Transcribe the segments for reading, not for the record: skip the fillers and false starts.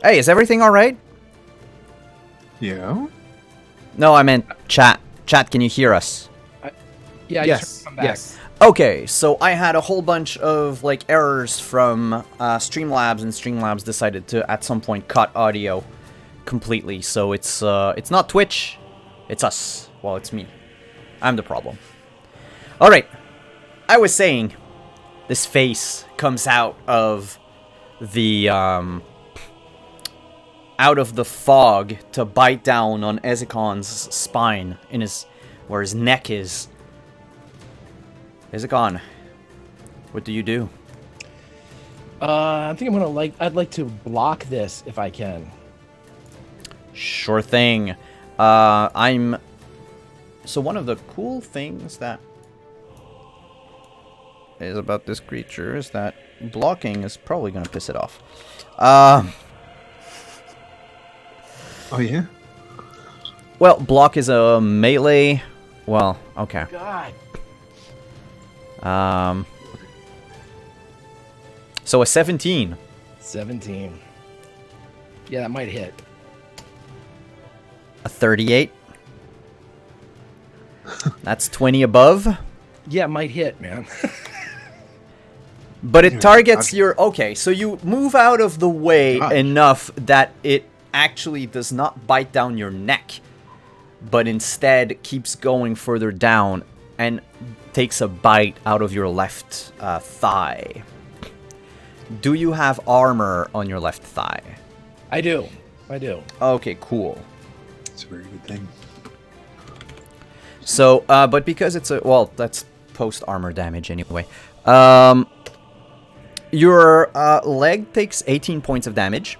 Hey, is everything alright? Yeah. No, I meant chat. Chat, can you hear us? Yeah, Yes. come back. Yes. Okay, so I had a whole bunch of like errors from Streamlabs, and Streamlabs decided to at some point cut audio completely. So it's not Twitch, it's us. Well, it's me. I'm the problem. All right, I was saying, this face comes out of the fog to bite down on Ezekon's spine in where his neck is. Ezekon, what do you do? I think I'd like to block this if I can. Sure thing. So one of the cool things that is about this creature is that blocking is probably going to piss it off. Oh yeah. Well, block is a melee. Well, okay. God. So a 17. 17. Yeah, that might hit. A 38. That's 20 above. Yeah, it might hit, man. But it targets your... Okay, so you move out of the way enough that it actually does not bite down your neck, but instead keeps going further down and takes a bite out of your left thigh. Do you have armor on your left thigh? I do. Okay, cool. It's a very good thing. So, but because it's a... Well, that's post-armor damage anyway. Your leg takes 18 points of damage.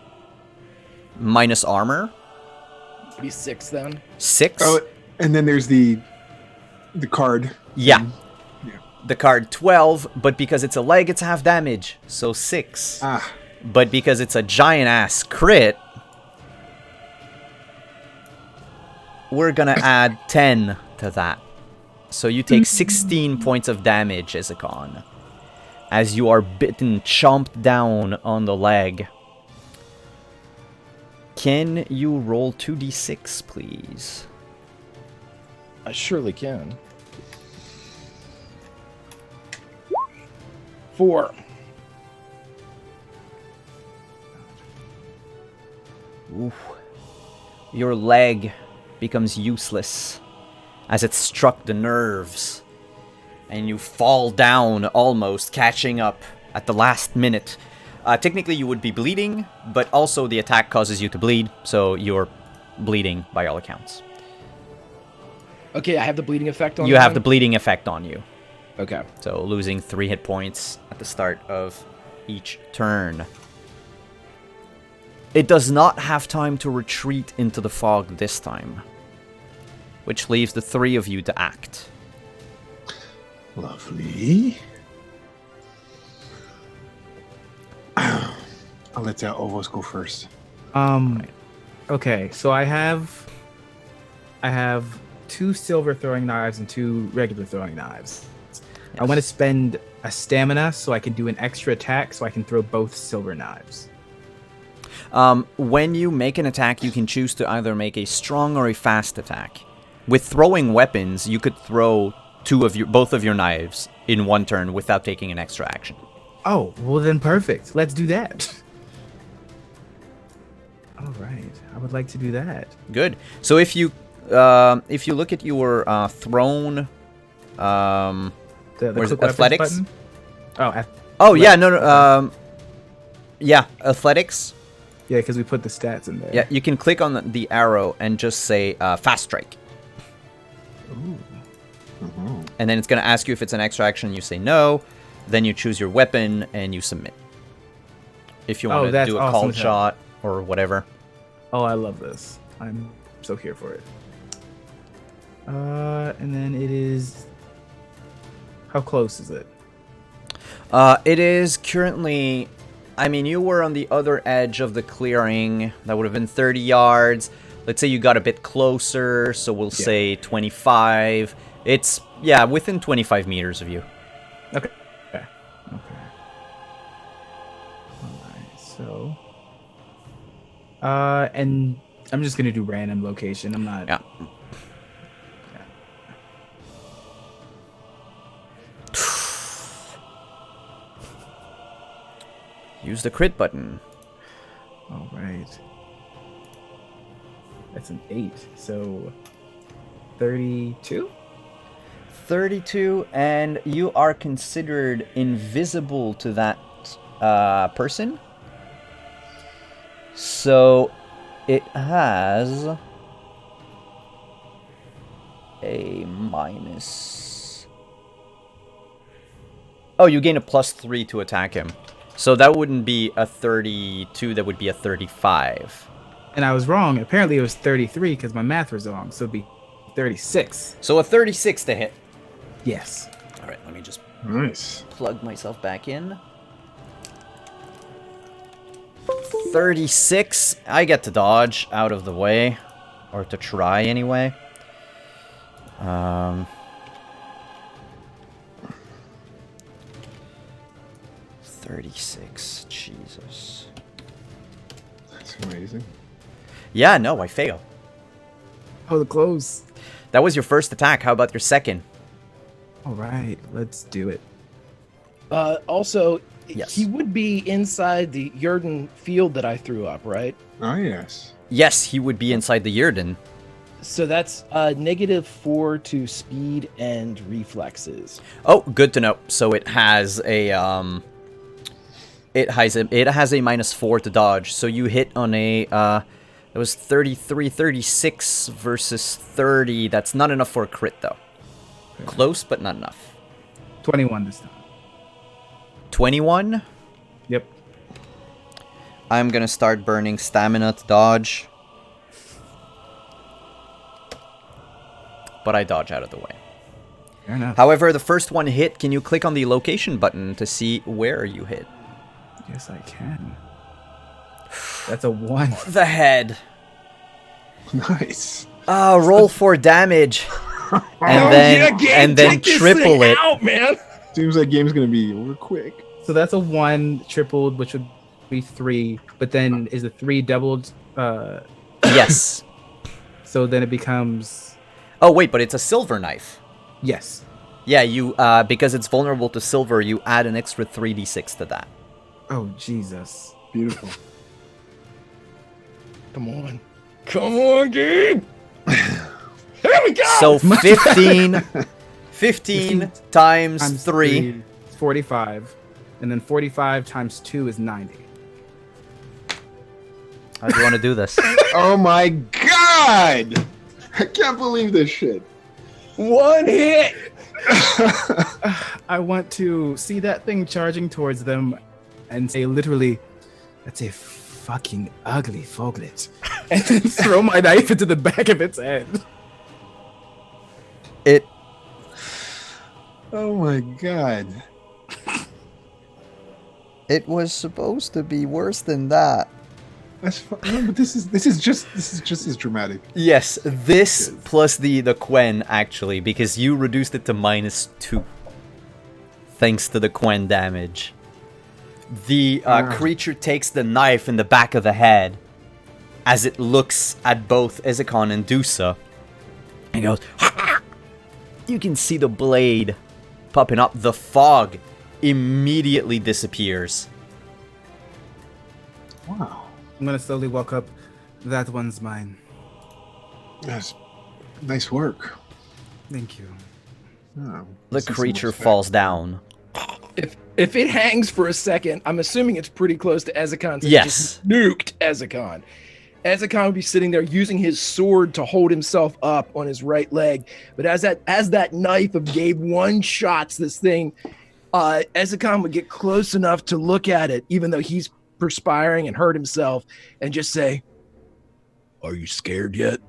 Minus armor. Maybe 6 then. 6? Oh, and then there's the card. Yeah. Yeah. The card 12, but because it's a leg, it's half damage. So 6. Ah. But because it's a giant-ass crit, we're gonna add 10 to that. So you take 16 points of damage, Ezekon, as you are bitten, chomped down on the leg. Can you roll 2d6, please? I surely can. 4. Oof. Your leg becomes useless as it struck the nerves, and you fall down almost, catching up at the last minute. Technically, you would be bleeding, but also the attack causes you to bleed, so you're bleeding by all accounts. Okay, I have the bleeding effect on You have the bleeding effect on you. Okay. So losing 3 hit points at the start of each turn. It does not have time to retreat into the fog this time, which leaves the 3 of you to act. Lovely. I'll let Ovos go first. Okay, so I have 2 silver throwing knives and 2 regular throwing knives. Yes. I want to spend a stamina so I can do an extra attack so I can throw both silver knives. When you make an attack, you can choose to either make a strong or a fast attack. With throwing weapons, you could throw both of your knives in one turn without taking an extra action. Oh, well then perfect. Let's do that. All right, I would like to do that. Good. So if you look at your thrown, The where's quick it? Athletics. button? Oh, Oh yeah, no. Yeah, athletics. yeah, because we put the stats in there. Yeah, you can click on the arrow and just say fast strike. Ooh. Mm-hmm. And then it's going to ask you if it's an extra action. You say no. Then you choose your weapon and you submit. If you want to that's do a awesome called as hell. shot or whatever. Oh, I love this. I'm so here for it. And then it is... How close is it? It is currently... I mean, you were on the other edge of the clearing. That would have been 30 yards. Let's say you got a bit closer, so we'll say 25. It's, yeah, within 25 meters of you. Okay. Alright, so... And I'm just gonna do random location. I'm not. Yeah. Use the crit button. All right. That's an 8. So 32. 32, and you are considered invisible to that person. So it has a minus. Oh, you gain a +3 to attack him. So that wouldn't be a 32, that would be a 35. And I was wrong. Apparently it was 33 because my math was wrong. So it'd be 36. So a 36 to hit. Yes. All right, let me just Nice. plug myself back in. 36. I get to dodge out of the way. Or to try, anyway. 36. Jesus. That's amazing. Yeah, no, I fail. Oh, the close. That was your first attack. How about your second? All right, let's do it. Also, Yes. he would be inside the Jurden field that I threw up, right? Oh, yes. Yes, he would be inside the Yurden. So that's -4 to speed and reflexes. Oh, good to know. So it has a it has a -4 to dodge. So you hit on a it was 33, 36 versus 30. That's not enough for a crit though. Close, but not enough. 21 this time. 21. Yep. I'm gonna start burning stamina to dodge. But I dodge out of the way. Fair enough. However, the first one hit, can you click on the location button to see where you hit? Yes, I can. That's a 1. The head. Nice. Roll for damage. and then triple it. out, man. Seems like game's gonna be over quick. So that's a 1 tripled, which would be 3. But then is the 3 doubled? Yes. So then it becomes Oh wait, but it's a silver knife. yes. Yeah, you because it's vulnerable to silver, you add an extra 3d6 to that. Oh Jesus. Beautiful. Come on. Come on, Gabe. Here we go. So 15 times 3. is 45, and then 45 times 2 is 90. How do you want to do this? Oh my god! I can't believe this shit. One hit. I want to see that thing charging towards them and say literally, that's a fucking ugly foglet. And then throw my knife into the back of its head. It Oh my god. It was supposed to be worse than that. That's no, but this is just as dramatic. Yes, this plus the Quen, actually, because you reduced it to -2. Thanks to the Quen damage. The creature takes the knife in the back of the head as it looks at both Ezekon and Dusa and goes, you can see the blade popping up. The fog immediately disappears. Wow. I'm gonna slowly walk up. That one's mine. That's nice work. Thank you. Oh, The this is some creature respect. falls down. If it hangs for a second, I'm assuming it's pretty close to Ezekon. So Yes. Just nuked Ezekon. Ezekon would be sitting there using his sword to hold himself up on his right leg. But as that knife of Gabe one-shots this thing, Ezekon would get close enough to look at it, even though he's perspiring and hurt himself, and just say, "Are you scared yet?"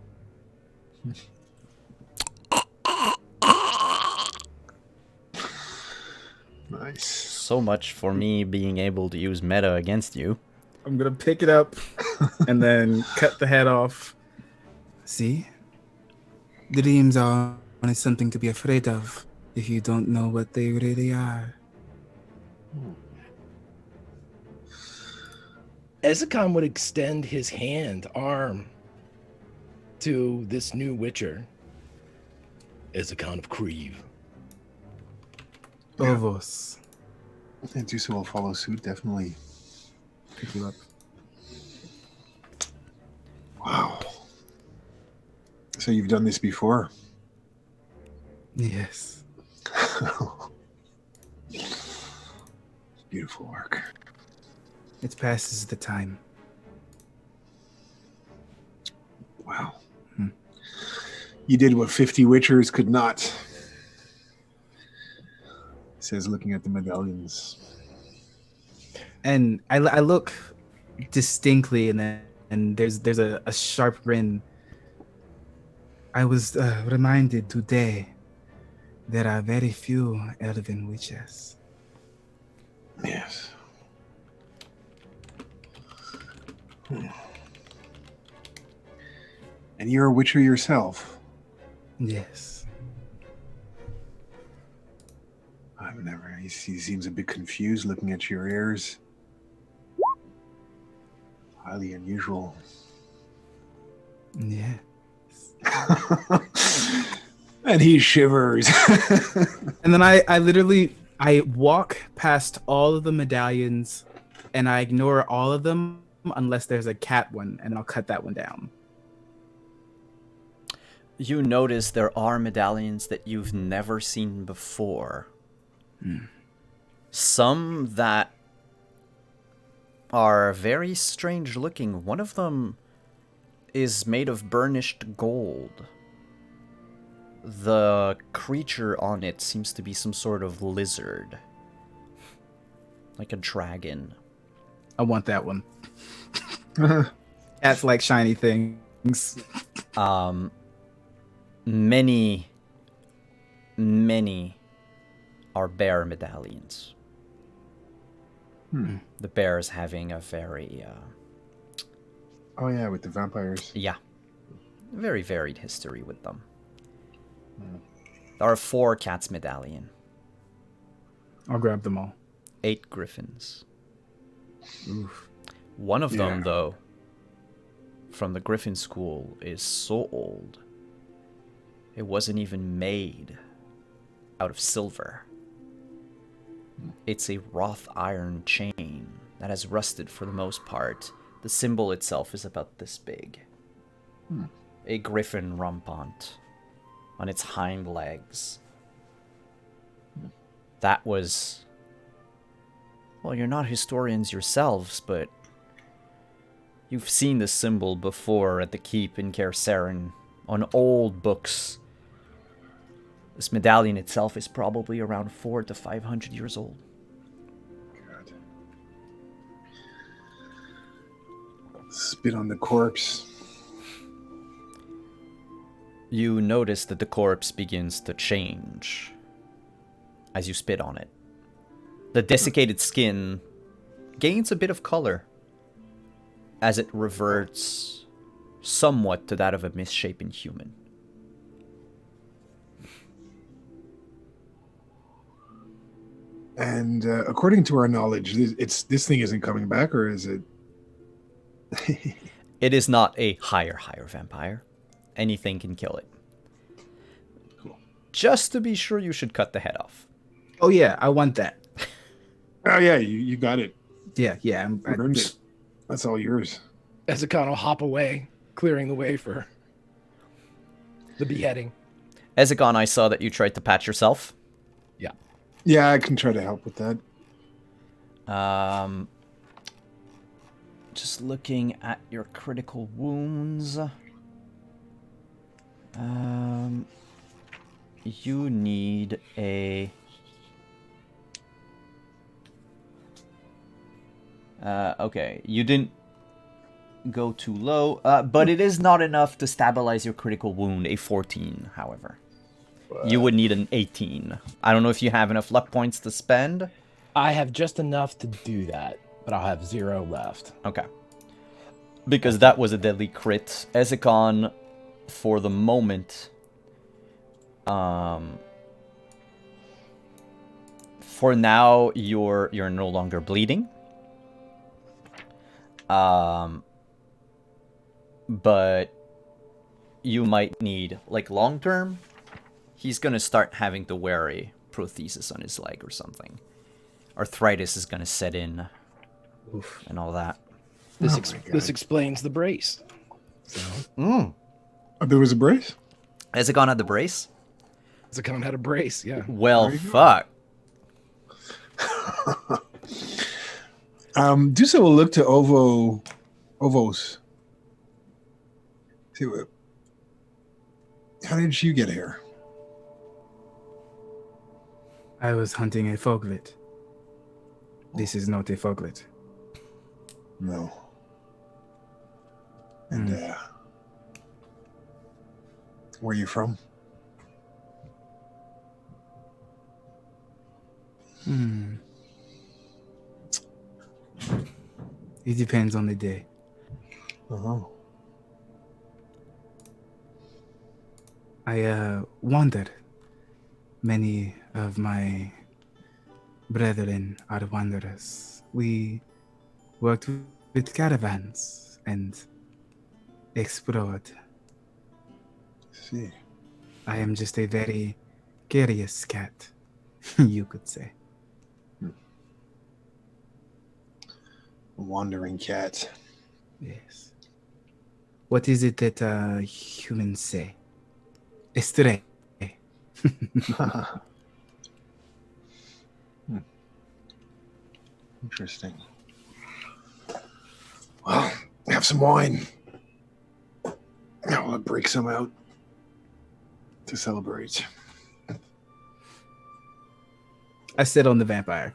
Nice. So much for me being able to use meta against you. I'm gonna pick it up and then cut the head off. See? Dreams are only something to be afraid of if you don't know what they really are. Ezekon would extend his arm, to this new Witcher. Ezekon of Creve. Yeah. Ovos. And Dusa will follow suit, definitely. Pick you up. Wow. So you've done this before? Yes. Beautiful work. It passes the time. Wow. You did what 50 Witchers could not. He says, looking at the medallions. And I look distinctly, and there's a sharp grin. I was reminded today there are very few elven witches. Yes. And you're a Witcher yourself. Yes. I've never. He seems a bit confused looking at your ears. Highly unusual. Yeah. And he shivers. And then I literally walk past all of the medallions, and I ignore all of them unless there's a cat one, and I'll cut that one down. You notice there are medallions that you've never seen before. Some that are very strange looking. One of them is made of burnished gold. The creature on it seems to be some sort of lizard. Like a dragon. I want that one. Cats like shiny things. Many are bear medallions. The bears having a very, Oh yeah, with the vampires. very varied history with them. There are 4 cats medallion, I'll grab them all. 8 griffins. Oof. One of them, Yeah. though, from the griffin school, is so old, it wasn't even made out of silver. It's a wrought iron chain that has rusted for the most part. The symbol itself is about this big. A griffin rampant on its hind legs. That was... Well, you're not historians yourselves, but you've seen this symbol before at the keep in Kaer on old books. This medallion itself is probably around 400 to 500 years old. God. Spit on the corpse. You notice that the corpse begins to change as you spit on it. The desiccated skin gains a bit of color as it reverts somewhat to that of a misshapen human. And according to our knowledge, this thing isn't coming back, or is it? It is not a higher vampire. Anything can kill it. Cool. Just to be sure, you should cut the head off. Oh yeah, I want that. Oh yeah, you got it. Yeah. You earned it. That's all yours. Ezekon will hop away, clearing the way for the beheading. Ezekon, I saw that you tried to patch yourself. Yeah, I can try to help with that. Just looking at your critical wounds. You need a... okay, you didn't go too low, but it is not enough to stabilize your critical wound, a 14, however. You would need an 18. I don't know if you have enough luck points to spend. I have just enough to do that, but I'll have 0 left. Okay. Because that was a deadly crit. Ezekon, for the moment, for now, you're no longer bleeding. But you might need, like, long term, he's gonna start having to wear a prosthesis on his leg or something. Arthritis is gonna set in. Oof. And all that. This Oh my God. this explains the brace. So Oh, there was a brace? Has it gone at the brace? Zakon had a brace, yeah. Well, There you go. fuck. Dusa will look to Ovos. See what? How did you get here? I was hunting a foglet. This is not a foglet. No. And where are you from? It depends on the day. Oh. I wandered. Many of my brethren are wanderers. We worked with caravans and explored. See. I am just a very curious cat, you could say. A wandering cat. Yes. What is it that humans say? A stray. Interesting. Well, have some wine. I'll break some out to celebrate. I sit on the vampire.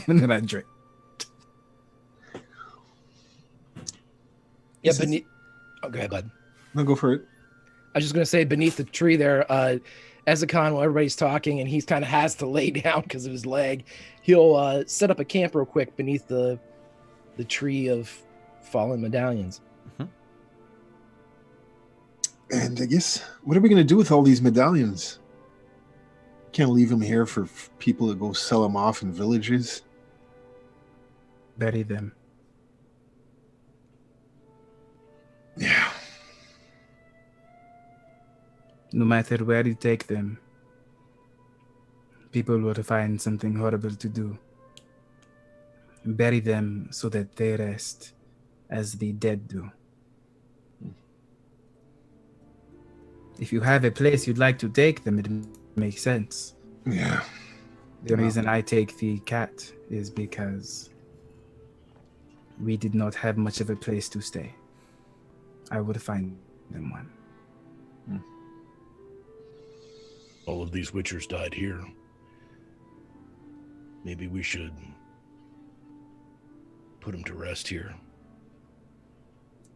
And then I drink. Yeah, This is- beneath. Oh, go ahead, bud. No, go for it. I was just gonna say beneath the tree there, Ezekon, while everybody's talking and he's kind of has to lay down because of his leg, he'll set up a camp real quick beneath the tree of fallen medallions. And I guess, what are we going to do with all these medallions? Can't leave them here for people to go sell them off in villages. Bury them. Yeah. No matter where you take them, people will find something horrible to do. Bury them so that they rest as the dead do. If you have a place you'd like to take them, it makes sense. Yeah. The reason I take the cat is because we did not have much of a place to stay. I would find them one. All of these witchers died here. Maybe we should put them to rest here.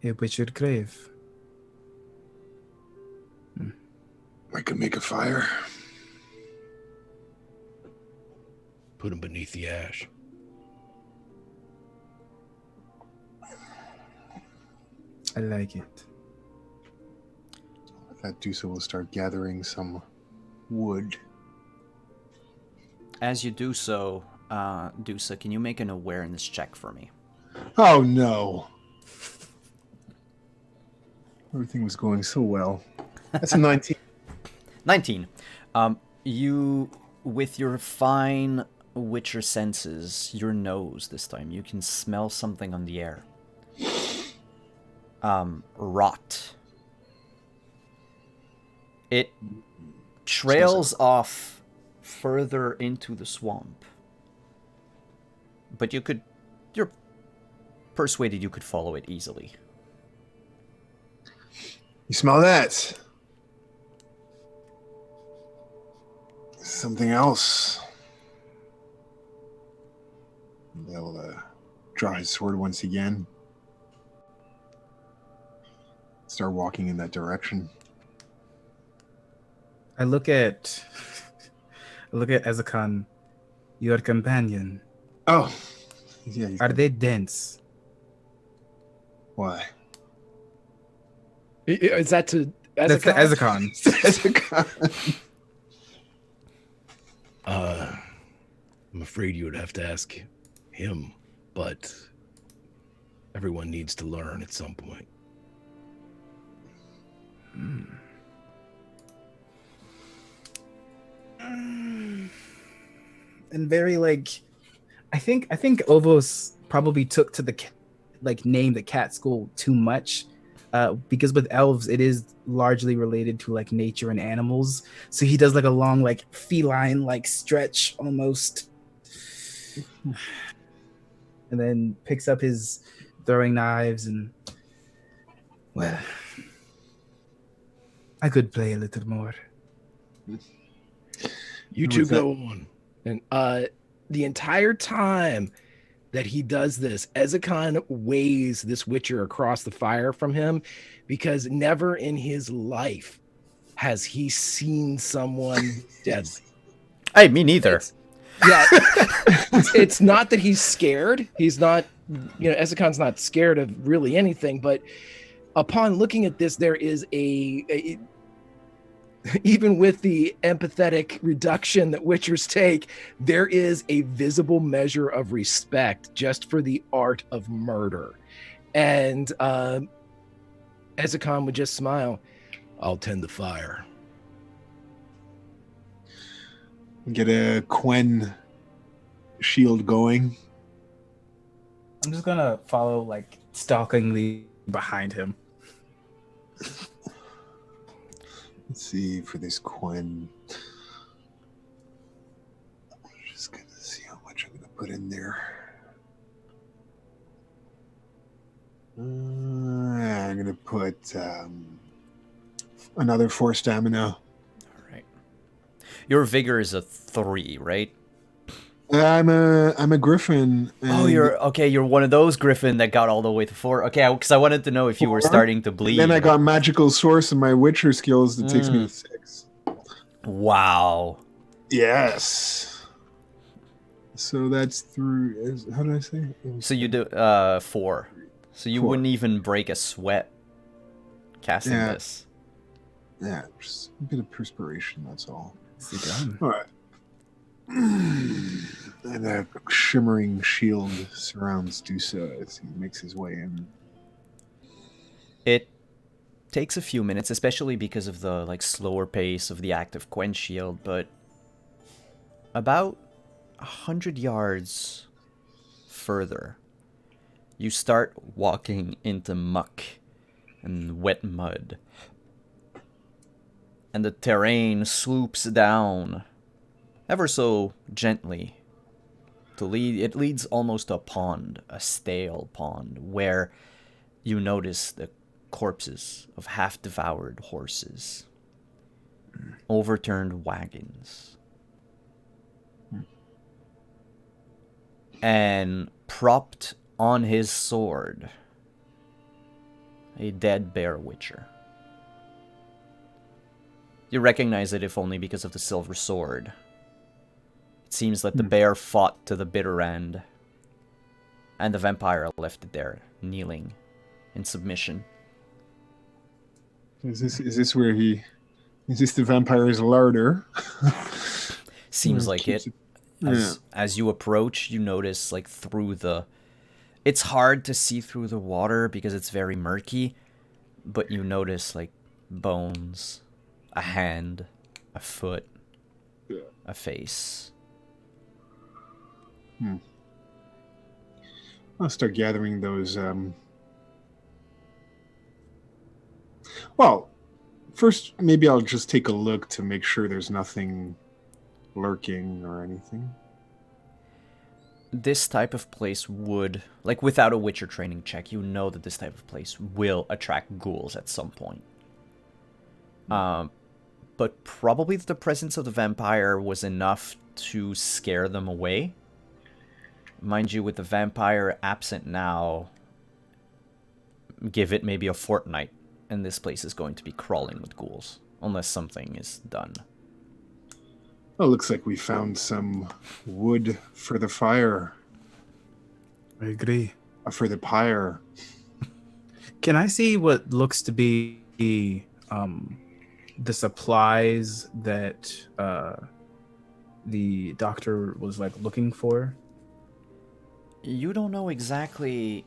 A witcher grave. I could make a fire. Put them beneath the ash. I like it. That Dusa will start gathering some wood. As you do so, Dusa, can you make an awareness check for me? Oh no. Everything was going so well. That's a 19. 19. You, with your fine witcher senses, your nose this time, you can smell something on the air. Rot. It trails off further into the swamp. But you're persuaded you could follow it easily. You smell that? Something else. They'll draw his sword once again. Start walking in that direction. I look at Ezekon, your companion. Oh, yeah. Are they dense? Why? Is that to That's the Ezekon? Ezekon. I'm afraid you would have to ask him, but Everyone needs to learn at some point. And very like, I think Ovos probably took to the name the cat school too much, because with elves it is largely related to like nature and animals. So he does like a long like feline like stretch almost, and then picks up his throwing knives and, well, I could play a little more. You And two with that- go on. And the entire time that he does this, Ezekon weighs this Witcher across the fire from him, because never in his life has he seen someone dead. Hey, me neither. Yeah, it's not that he's scared. He's not, Ezekon's not scared of really anything. But upon looking at this, there is even with the empathetic reduction that Witchers take, there is a visible measure of respect just for the art of murder. And Ezekon would just smile. I'll tend the fire. Get a Quen shield going. I'm just gonna follow like stalkingly behind him. Let's see for this Quen. Just gonna see how much I'm gonna put in there. I'm gonna put another 4 stamina. All right. Your vigor is a 3, right? I'm a griffin. Oh, and you're okay. You're one of those griffin that got all the way to 4. Okay, because I wanted to know if you were 4, starting to bleed. Then I got magical source and my Witcher skills that takes me to 6. Wow. Yes. So that's through. How did I say? So you do 4. So you 4. wouldn't even break a sweat casting Yeah. this. Yeah, just a bit of perspiration. That's all. Sit down. All right. And a shimmering shield surrounds Dusa as he makes his way in. It takes a few minutes, especially because of the like slower pace of the active Quen shield, but about 100 yards further, you start walking into muck and wet mud. And the terrain slopes down ever so gently to it leads almost to a pond, a stale pond, where you notice the corpses of half-devoured horses, overturned wagons, and propped on his sword, a dead bear witcher. You recognize it if only because of the silver sword. It seems that the bear fought to the bitter end, and the vampire left it there, kneeling in submission. Is this where he? Is this the vampire's larder? Seems like Keeps it. As you approach, you notice like through the. It's hard to see through the water because it's very murky, but you notice like bones, a hand, a foot, a face. I'll start gathering those. Well, first maybe I'll just take a look to make sure there's nothing lurking or anything. This type of place would, like without a Witcher training check, you know that this type of place will attract ghouls at some point. But probably the presence of the vampire was enough to scare them away. Mind you, with the vampire absent now, give it maybe a fortnight, and this place is going to be crawling with ghouls, unless something is done. Well, looks like we found some wood for the fire, I agree. for the pyre. Can I see what looks to be the supplies that the doctor was like looking for? You don't know exactly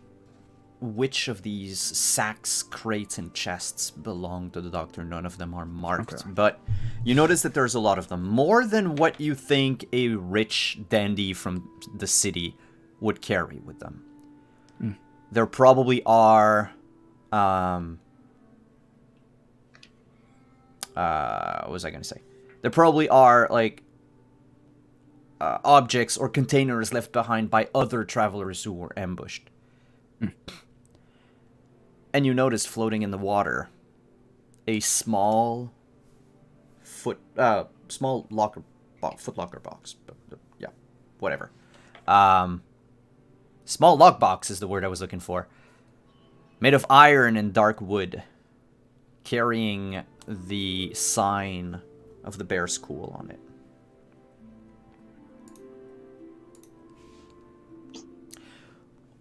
which of these sacks, crates, and chests belong to the doctor. None of them are marked, Okay. but you notice that there's a lot of them. More than what you think a rich dandy from the city would carry with them. There probably are... what was I going to say? There probably are, like, objects or containers left behind by other travelers who were ambushed. And you notice floating in the water a small foot locker box. Yeah, whatever. Small lockbox is the word I was looking for. Made of iron and dark wood, carrying the sign of the Bear School on it.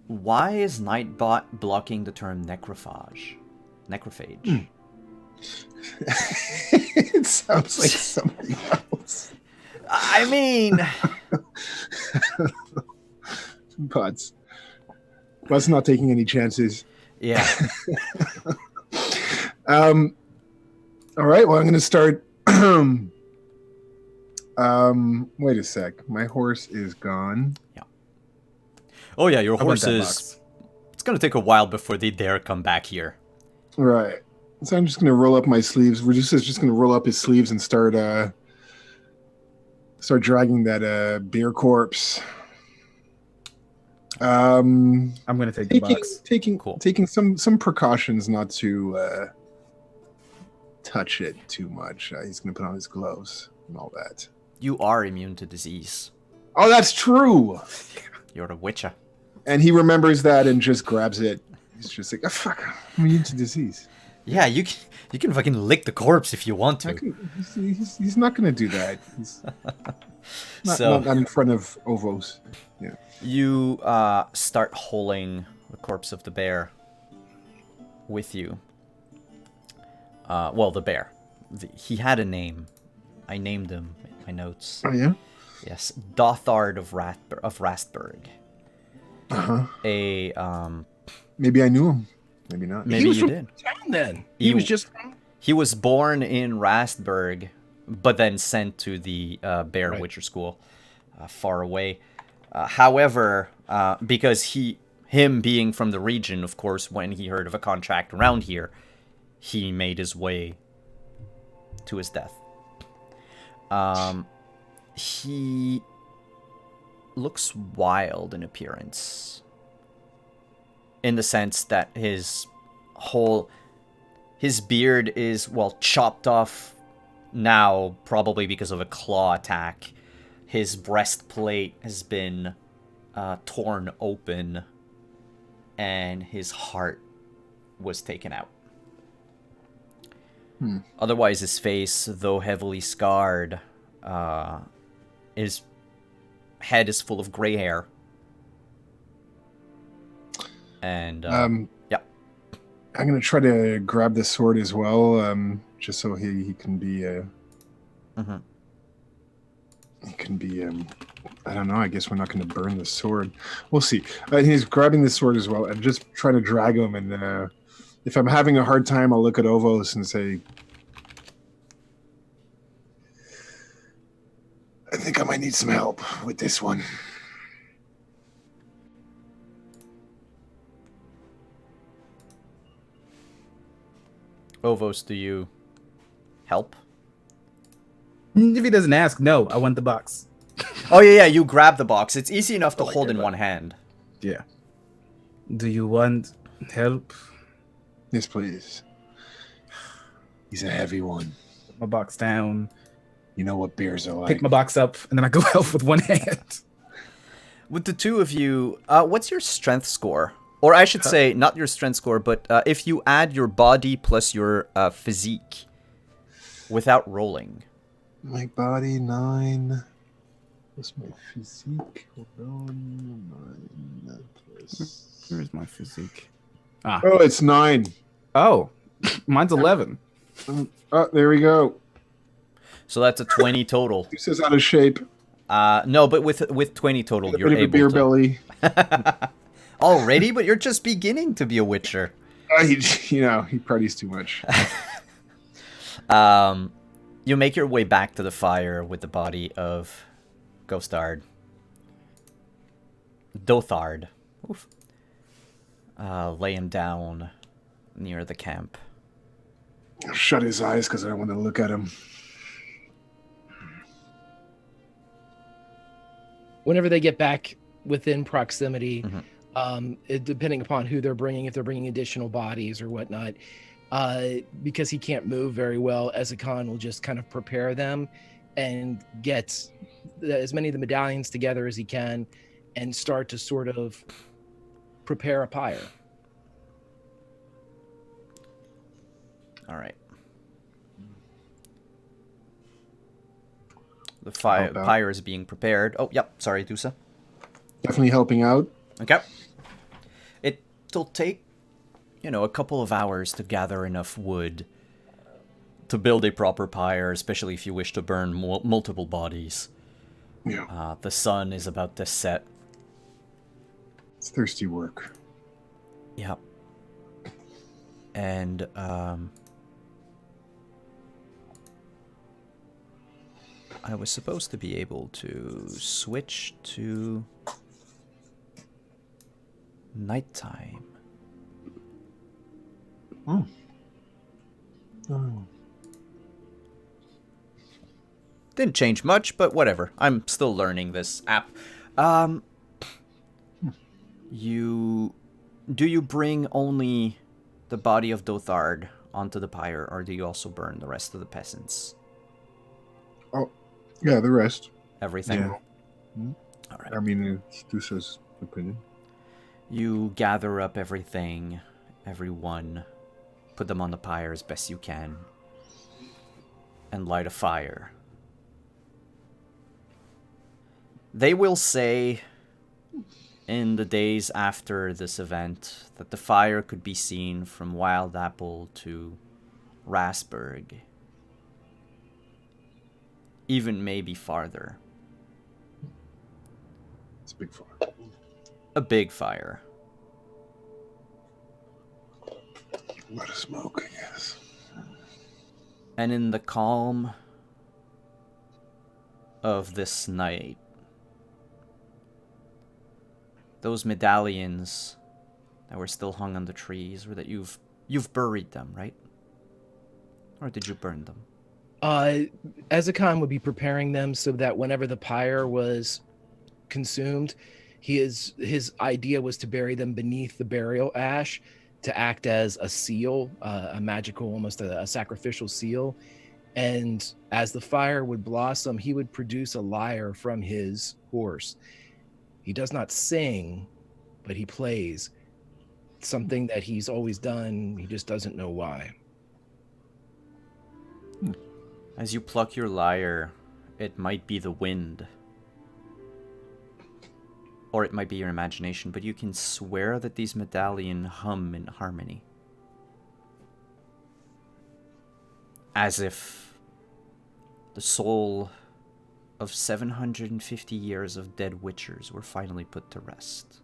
Why is Nightbot blocking the term necrophage? Necrophage. It sounds like something else. I mean... But let's not taking any chances. Yeah. All right, well, I'm going to start. Wait a sec. My horse is gone. Oh yeah, your I want horse that is... box. It's gonna take a while before they dare come back here. Right. So I'm just going to roll up my sleeves. We're just going to roll up his sleeves and start dragging that bear corpse. I'm gonna take the box. Taking some precautions not to touch it too much. He's going to put on his gloves and all that. You are immune to disease. Oh, that's true. You're a witcher. And he remembers that and just grabs it. He's just like, oh, fuck, I'm immune to disease. Yeah, you can fucking lick the corpse if you want to. He's not going to do that. He's not in front of Ovos. Yeah. You start hauling the corpse of the bear with you. Well, the bear. He had a name. I named him in my notes. Oh, yeah? Yes, Dothard of Rastburg. Uh-huh. A Maybe I knew him. Maybe not. maybe you did. Town then. He was just He was born in Rastburg, but then sent to the Bear Right. Witcher School, far away. However, because him being from the region, of course, when he heard of a contract around here, he made his way to his death. He looks wild in appearance, in the sense that his beard is, well, chopped off now, probably because of a claw attack. His breastplate has been torn open, and his heart was taken out. Otherwise, his face, though heavily scarred, his head is full of gray hair. And, yeah. I'm going to try to grab the sword as well, just so he can be... He can be... I don't know, I guess we're not going to burn the sword. We'll see. He's grabbing the sword as well, and just trying to drag him, and if I'm having a hard time, I'll look at Ovos and say... I think I might need some help with this one. Ovos, do you help? If he doesn't ask, no, I want the box. Oh, yeah, you grab the box. It's easy enough to hold in one hand. Yeah. Do you want help? Yes, please. He's a heavy one. Put my box down. You know what bears are like. Pick my box up, and then I go help with one hand. With the two of you, what's your strength score? Or I should say, not your strength score, but if you add your body plus your physique without rolling. My body, 9. What's my physique? Hold on. 9 plus... Where's my physique? Oh, it's 9. Oh, mine's 11. Oh, there we go. So that's a 20 total. He says out of shape. No, but with 20 total, A you're bit of a able beer to... belly. Already? But you're just beginning to be a witcher. He parties too much. You make your way back to the fire with the body of Ghostard. Dothard. Oof. Lay him down near the camp. Shut his eyes because I don't want to look at him. Whenever they get back within proximity, Mm-hmm. depending upon who they're bringing, if they're bringing additional bodies or whatnot, because he can't move very well, Ezekon will just kind of prepare them and get as many of the medallions together as he can and start to sort of prepare a pyre. All right. The pyre is being prepared. Oh, yep. Sorry, Dusa. Definitely helping out. Okay. It'll take, a couple of hours to gather enough wood to build a proper pyre, especially if you wish to burn multiple bodies. Yeah. The sun is about to set. It's thirsty work. Yep. And, I was supposed to be able to switch to nighttime. Oh. Didn't change much, but whatever. I'm still learning this app. Do you bring only the body of Dothard onto the pyre, or do you also burn the rest of the peasants? Oh, yeah, the rest. Everything? Yeah. All right. I mean, it's Dusa's opinion. You gather up everything, everyone, put them on the pyre as best you can, and light a fire. They will say in the days after this event that the fire could be seen from Wild Apple to Rasberg, even maybe farther. It's a big fire. A big fire. A lot of smoke, I guess. And in the calm of this night, those medallions that were still hung on the trees, or that you've buried them, right? Or did you burn them? Ezekon would be preparing them so that whenever the pyre was consumed, his idea was to bury them beneath the burial ash to act as a seal, a magical, almost a sacrificial seal. And as the fire would blossom, he would produce a lyre from his horse. He does not sing, but he plays. Something that he's always done. He just doesn't know why. As you pluck your lyre, it might be the wind. Or it might be your imagination, but you can swear that these medallions hum in harmony. As if the soul of 750 years of dead witchers were finally put to rest.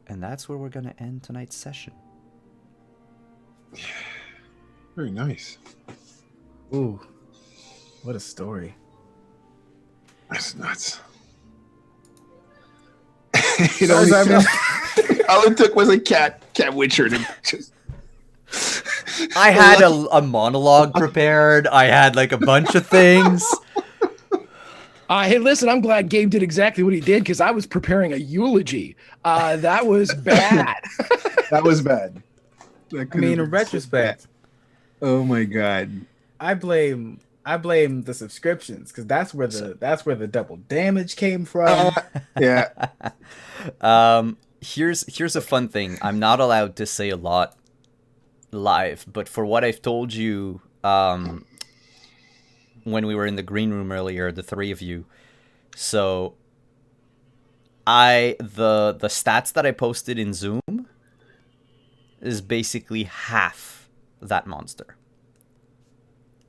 And that's where we're going to end tonight's session. Very nice. Ooh, what a story. That's nuts. All it took was a cat witcher to just... I had a monologue prepared. I had like a bunch of things. Hey, listen, I'm glad Gabe did exactly what he did because I was preparing a eulogy. That was bad. That was bad. I mean, in retrospect, oh my god. I blame the subscriptions because that's where the double damage came from. Yeah. Here's a fun thing. I'm not allowed to say a lot live, but for what I've told you when we were in the green room earlier, the three of you. So the stats that I posted in Zoom is basically half that monster.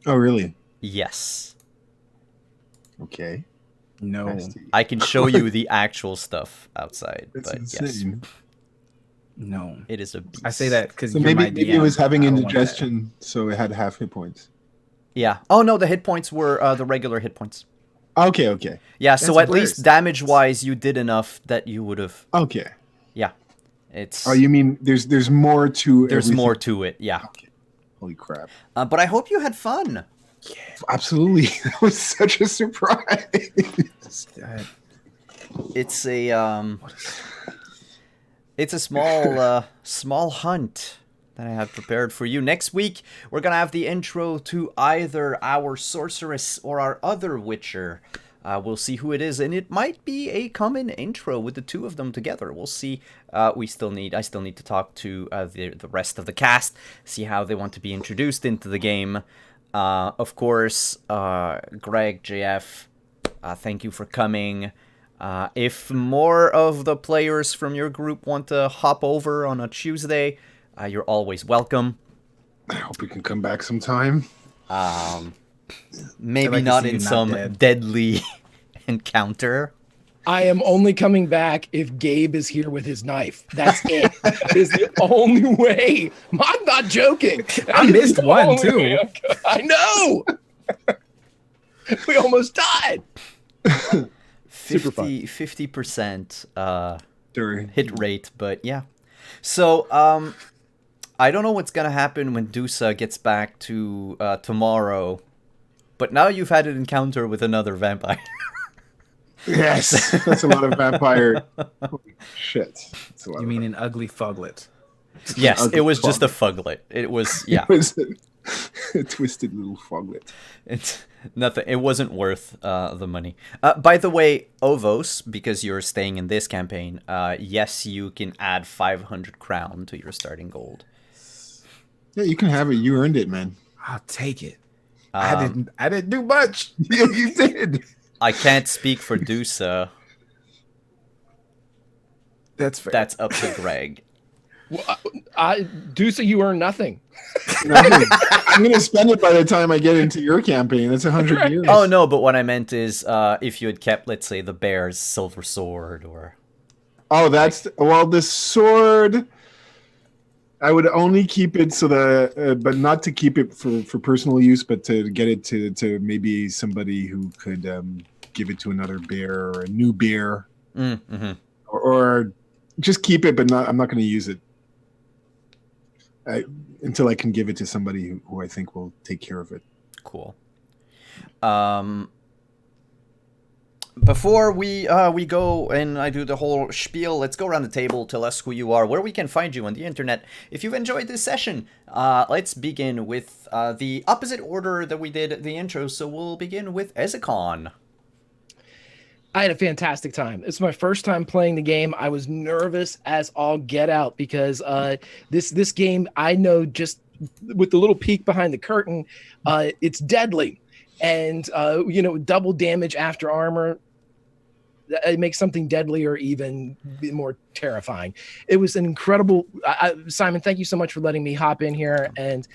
Oh really? Yes. Okay. No. Nasty. I can show you the actual stuff outside, That's but yes, insane. No. it is a beast. I say that because So you're my maybe it was DM. having I don't want that. indigestion, so it had half hit points. Yeah. Oh no, the hit points were the regular hit points. Okay. Yeah, so That's at least worse. damage-wise, you did enough that you would have. Okay. Yeah, it's. Oh, you mean there's more to There's everything. more to it. Yeah, Okay. Holy crap. but I hope you had fun. Absolutely. That was such a surprise. It's a it's a small hunt that I have prepared for you. Next week, we're gonna have the intro to either our sorceress or our other witcher. We'll see who it is, and it might be a common intro with the two of them together. We'll see. I still need to talk to the rest of the cast, see how they want to be introduced into the game. Of course, Greg, JF, thank you for coming. If more of the players from your group want to hop over on a Tuesday, you're always welcome. I hope we can come back sometime. Maybe I'd like to not see in you not some dead. deadly encounter. I am only coming back if Gabe is here with his knife. That's it. That is the only way. I'm not joking. That I is missed the one, only too. way I know. We almost died. Super fun. 50% During hit rate, but yeah. So, I don't know what's gonna happen when Dusa gets back to tomorrow, but now you've had an encounter with another vampire. Yes, that's a lot of vampire. Holy shit. That's a lot You of mean an ugly fuglet? Yes, ugly it was just a fog. fuglet. It was, yeah. It was a twisted little foglet. It's nothing. It wasn't worth the money. By the way, Ovos, because you're staying in this campaign, yes, you can add 500 crown to your starting gold. Yeah, you can have it. You earned it, man. I'll take it. Um, I didn't do much. Yeah, you did. I can't speak for Dusa. That's fair. That's up to Greg. Well, Dusa, you earn nothing. Nothing. I'm gonna spend it by the time I get into your campaign. That's 100 Right. years. Oh no, but what I meant is, if you had kept, let's say, the bear's silver sword, or Oh, that's well. The sword, I would only keep it so that, but not to keep it for personal use, but to get it to maybe somebody who could give it to another bear or a new bear, mm-hmm. or just keep it, but not. I'm not going to use it until I can give it to somebody who I think will take care of it. Cool. Before we go and I do the whole spiel, let's go around the table, tell us who you are, where we can find you on the internet. If you've enjoyed this session, let's begin with the opposite order that we did the intro. So we'll begin with Ezekon. I had a fantastic time. It's my first time playing the game. I was nervous as all get out because this game, I know just with the little peek behind the curtain, it's deadly. And, double damage after armor, it makes something deadlier even more terrifying. It was an incredible... Simon, thank you so much for letting me hop in here and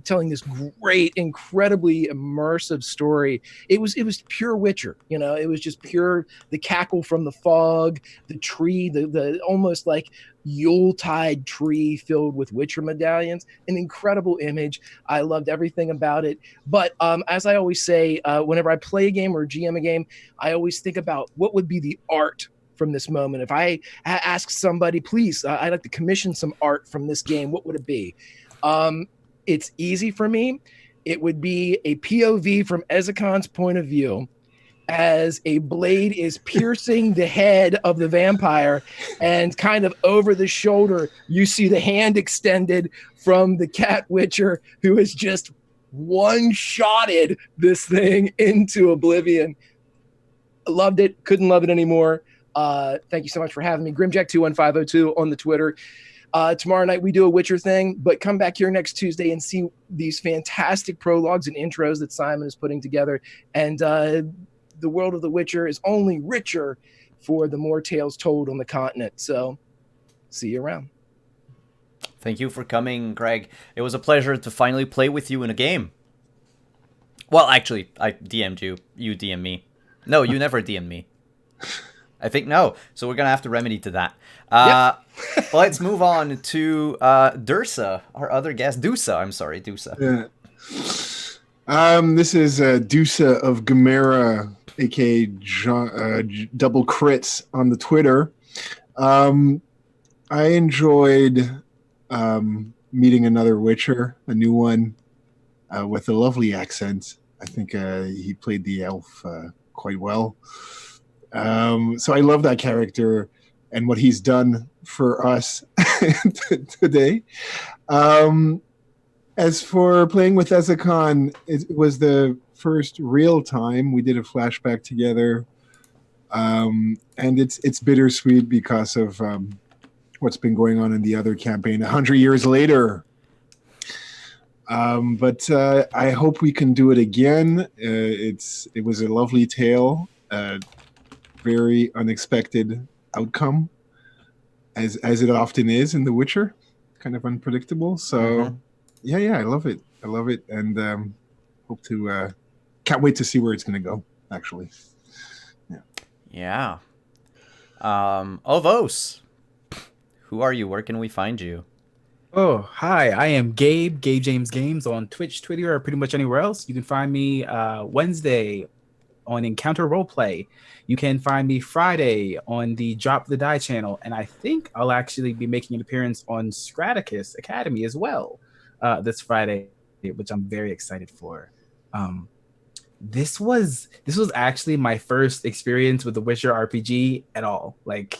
telling this great, incredibly immersive story. It was pure Witcher. It was just pure, the cackle from the fog, the tree, the almost like Yuletide tree filled with Witcher medallions. An incredible image. I loved everything about it. But as I always say, whenever I play a game or GM a game, I always think about what would be the art from this moment. If I ask somebody, please, I'd like to commission some art from this game, what would it be? It's easy for me. It would be a POV from Ezekon's point of view as a blade is piercing the head of the vampire, and kind of over the shoulder, you see the hand extended from the cat witcher who has just one-shotted this thing into oblivion. Loved it. Couldn't love it anymore. Thank you so much for having me. Grimjack21502 on the Twitter. Tomorrow night we do a Witcher thing, but come back here next Tuesday and see these fantastic prologues and intros that Simon is putting together. And the world of The Witcher is only richer for the more tales told on the continent. So see you around. Thank you for coming, Greg. It was a pleasure to finally play with you in a game. Well, actually, I DM'd you. You DM me. No, you never DM me. I think no. So we're gonna have to remedy to that. Let's move on to Dursa, our other guest. Dusa, I'm sorry, Dusa. Yeah. This is Dusa of Gamera, aka Double Crits on the Twitter. I enjoyed meeting another Witcher, a new one, with a lovely accent. I think he played the elf quite well. So I love that character and what he's done for us today. As for playing with Ezekon, it was the first real time we did a flashback together, and it's bittersweet because of what's been going on in the other campaign 100 years later. But I hope we can do it again. It was a lovely tale, very unexpected outcome, as it often is in The Witcher, kind of unpredictable. So yeah, I love it, and hope to can't wait to see where it's going to go. Actually, Yeah. Ovos, who are you? Where can we find you? Oh, hi. I am Gabe James Games on Twitch, Twitter, or pretty much anywhere else. You can find me Wednesday on Encounter Roleplay. You can find me Friday on the Drop the Die channel. And I think I'll actually be making an appearance on Scraticus Academy as well this Friday, which I'm very excited for. This was actually my first experience with the Witcher RPG at all. Like,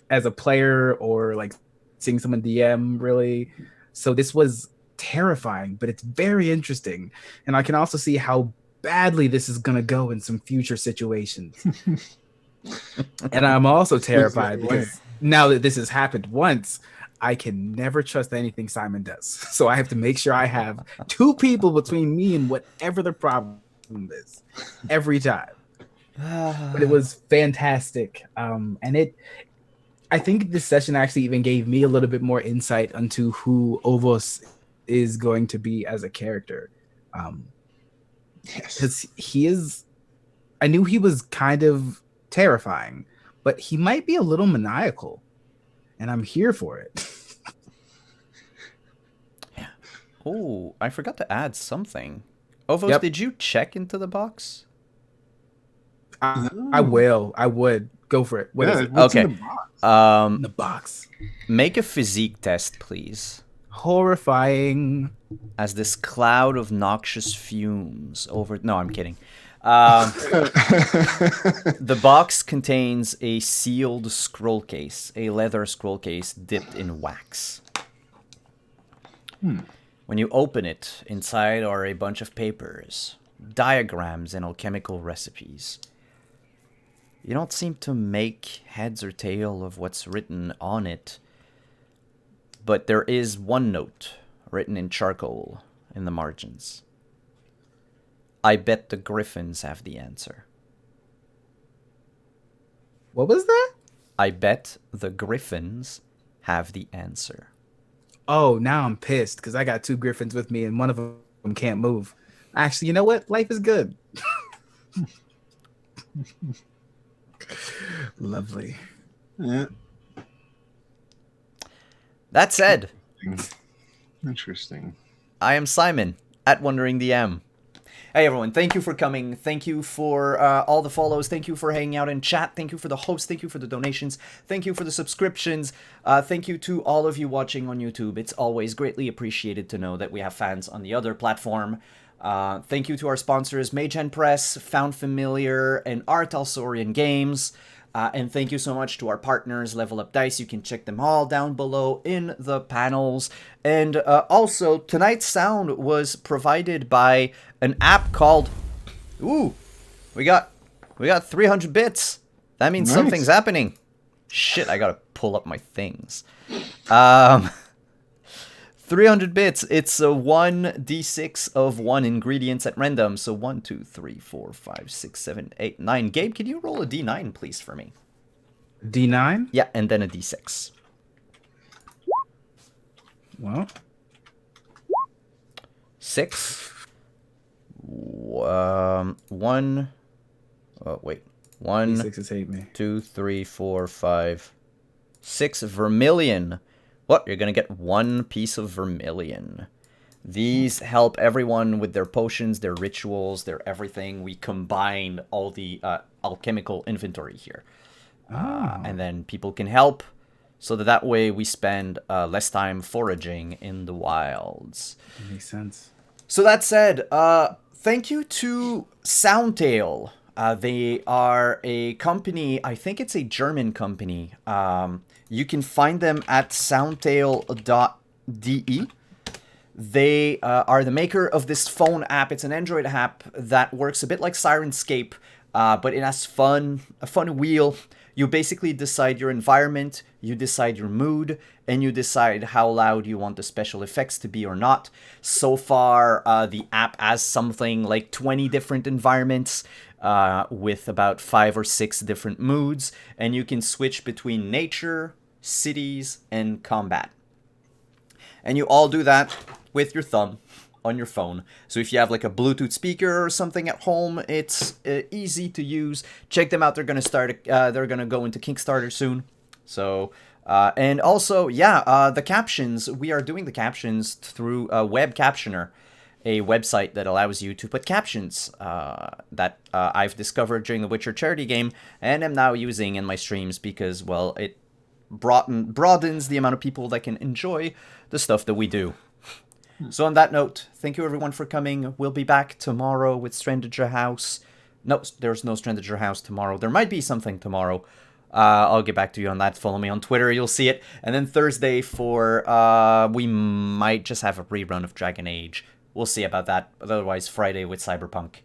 as a player or like seeing someone DM, really. So this was terrifying, but it's very interesting. And I can also see how badly this is going to go in some future situations. And I'm also terrified because now that this has happened once, I can never trust anything Simon does. So I have to make sure I have two people between me and whatever the problem is every time. But it was fantastic. I think this session actually even gave me a little bit more insight into who Ovos is going to be as a character. Because I knew he was kind of terrifying, but he might be a little maniacal, and I'm here for it. Oh, I forgot to add something. Ovos, did you check into the box? I would go for it. What is it? What's Okay. in the box? In the box. Make a physique test, please. Horrifying. As this cloud of noxious fumes over... No, I'm kidding. The box contains a sealed scroll case, a leather scroll case dipped in wax. When you open it, inside are a bunch of papers, diagrams, and alchemical recipes. You don't seem to make heads or tail of what's written on it, but there is one note written in charcoal in the margins. I bet the Griffins have the answer. What was that? I bet the Griffins have the answer. Oh, now I'm pissed because I got two Griffins with me and one of them can't move. Actually, you know what? Life is good. Lovely. Yeah. That said, Interesting. I am Simon at Wondering DM. Hey everyone, thank you for coming. Thank you for all the follows. Thank you for hanging out in chat. Thank you for the hosts. Thank you for the donations. Thank you for the subscriptions. Thank you to all of you watching on YouTube. It's always greatly appreciated to know that we have fans on the other platform. Thank you to our sponsors, Magen Press, Found Familiar, and Art Alsorian Games. And thank you so much to our partners, Level Up Dice. You can check them all down below in the panels. And also, tonight's sound was provided by an app called... Ooh, we got 300 bits. That means something's happening. Shit, I gotta pull up my things. 300 bits. It's a 1d6 of 1 ingredients at random. So 1, 2, 3, 4, 5, 6, 7, 8, 9. Gabe, can you roll a d9, please, for me? D9? Yeah, and then a d6. Well, 6. 1, Oh, wait. 1, D6s hate me. 2, 3, 4, 5, 6 vermilion. What? You're gonna get 1 piece of vermilion. These help everyone with their potions, their rituals, their everything. We combine all the alchemical inventory here. And then people can help, so that way we spend less time foraging in the wilds. That makes sense. So that said, thank you to Soundtail. They are a company, I think it's a German company. You can find them at soundtail.de. They are the maker of this phone app. It's an Android app that works a bit like Sirenscape, but it has a fun wheel. You basically decide your environment, you decide your mood, and you decide how loud you want the special effects to be or not. So far, the app has something like 20 different environments with about 5 or 6 different moods, and you can switch between nature, cities, and combat. And you all do that with your thumb on your phone. So if you have like a Bluetooth speaker or something at home, it's easy to use. Check them out. They're gonna they're gonna go into Kickstarter soon. So and also, yeah, the captions. We are doing the captions through Web Captioner, a website that allows you to put captions that I've discovered during the Witcher charity game and am now using in my streams because, well, it broadens the amount of people that can enjoy the stuff that we do. So on that note, thank you everyone for coming. We'll be back tomorrow with Strandager House. No, there's no Strandager House tomorrow. There might be something tomorrow. I'll get back to you on that. Follow me on Twitter, you'll see it. And then Thursday we might just have a rerun of Dragon Age. We'll see about that. But otherwise, Friday with Cyberpunk.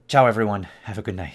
Ciao everyone. Have a good night.